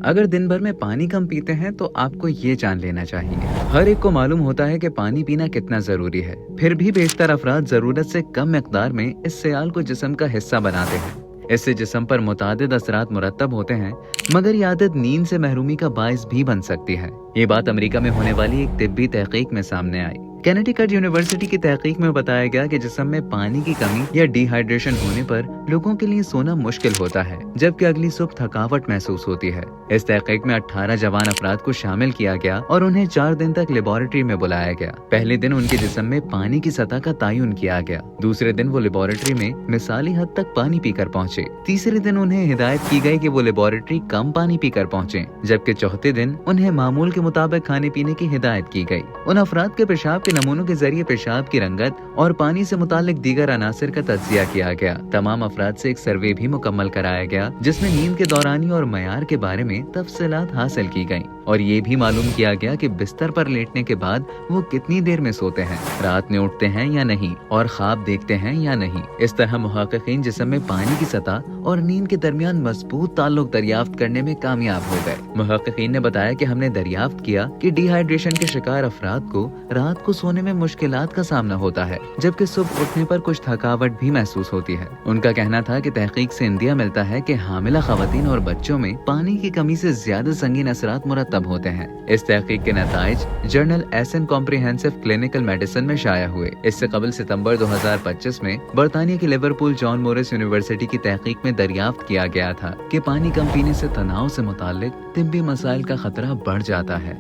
اگر دن بھر میں پانی کم پیتے ہیں تو آپ کو یہ جان لینا چاہیے۔ ہر ایک کو معلوم ہوتا ہے کہ پانی پینا کتنا ضروری ہے، پھر بھی بیشتر افراد ضرورت سے کم مقدار میں اس سیال کو جسم کا حصہ بناتے ہیں۔ اس سے جسم پر متعدد اثرات مرتب ہوتے ہیں، مگر یہ عادت نیند سے محرومی کا باعث بھی بن سکتی ہے۔ یہ بات امریکہ میں ہونے والی ایک طبی تحقیق میں سامنے آئی۔ کینیڈیکٹ یونیورسٹی کی تحقیق میں بتایا گیا کہ جسم میں پانی کی کمی یا ڈی ہائیڈریشن ہونے پر لوگوں کے لیے سونا مشکل ہوتا ہے، جبکہ اگلی صبح تھکاوٹ محسوس ہوتی ہے۔ اس تحقیق میں 18 جوان افراد کو شامل کیا گیا اور انہیں 4 دن تک لیبارٹری میں بلایا گیا۔ پہلے دن ان کے جسم میں پانی کی سطح کا تعین کیا گیا، دوسرے دن وہ لیبارٹری میں مثالی حد تک پانی پی کر پہنچے، تیسرے دن انہیں ہدایت کی گئی کہ وہ لیبارٹری کم پانی پی کر پہنچے، جبکہ چوتھے دن انہیں معمول کے مطابق کھانے پینے کی ہدایت کی گئی۔ ان افراد کے پیشاب کے نمونوں کے ذریعے پیشاب کی رنگت اور پانی سے متعلق دیگر عناصر کا تجزیہ کیا گیا۔ تمام افراد سے ایک سروے بھی مکمل کرایا گیا جس میں نیند کے دورانی اور معیار کے بارے میں تفصیلات حاصل کی گئیں، اور یہ بھی معلوم کیا گیا کہ بستر پر لیٹنے کے بعد وہ کتنی دیر میں سوتے ہیں، رات میں اٹھتے ہیں یا نہیں، اور خواب دیکھتے ہیں یا نہیں۔ اس طرح محققین جسم میں پانی کی سطح اور نیند کے درمیان مضبوط تعلق دریافت کرنے میں کامیاب ہو گئے۔ محققین نے بتایا کہ ہم نے دریافت کیا کہ ڈی ہائیڈریشن کے شکار افراد کو رات کو سونے میں مشکلات کا سامنا ہوتا ہے، جبکہ صبح اٹھنے پر کچھ تھکاوٹ بھی محسوس ہوتی ہے۔ ان کا کہنا تھا کہ تحقیق سے اندیہ ملتا ہے کہ حاملہ خواتین اور بچوں میں پانی کی کمی سے زیادہ سنگین اثرات مرتب ہوتے ہیں۔ اس تحقیق کے نتائج جرنل ایسن کمپریہنسو کلینکل میڈیسن میں شائع ہوئے۔ اس سے قبل ستمبر 2025 میں برطانیہ کی لیورپول جان مورس یونیورسٹی کی تحقیق میں دریافت کیا گیا تھا کہ پانی کم پینے سے تناؤ سے متعلق طبی مسائل کا خطرہ بڑھ جاتا ہے۔